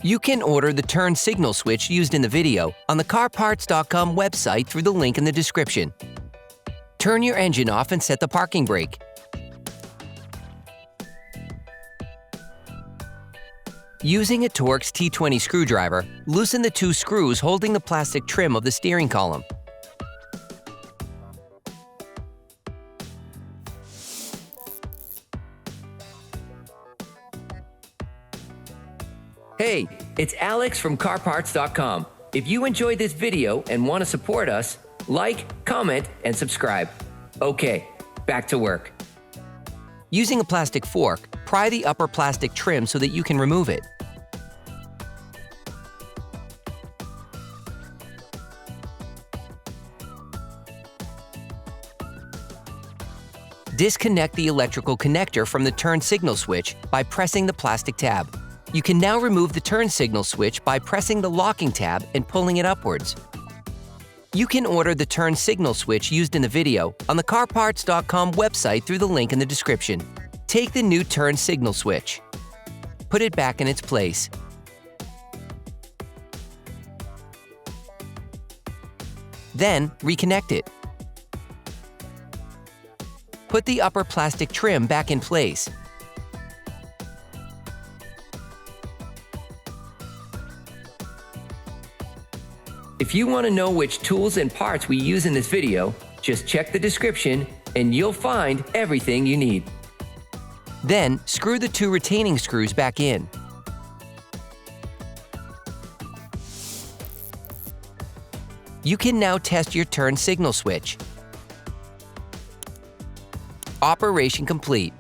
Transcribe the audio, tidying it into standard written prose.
You can order the turn signal switch used in the video on the CarParts.com website through the link in the description. Turn your engine off and set the parking brake. Using a Torx T20 screwdriver, loosen the two screws holding the plastic trim of the steering column. Hey, it's Alex from CarParts.com. If you enjoyed this video and want to support us, like, comment, and subscribe. Okay, back to work. Using a plastic fork, pry the upper plastic trim so that you can remove it. Disconnect the electrical connector from the turn signal switch by pressing the plastic tab. You can now remove the turn signal switch by pressing the locking tab and pulling it upwards. You can order the turn signal switch used in the video on the CarParts.com website through the link in the description. Take the new turn signal switch. Put it back in its place. Then, reconnect it. Put the upper plastic trim back in place. If you want to know which tools and parts we use in this video, just check the description and you'll find everything you need. Then, screw the two retaining screws back in. You can now test your turn signal switch. Operation complete.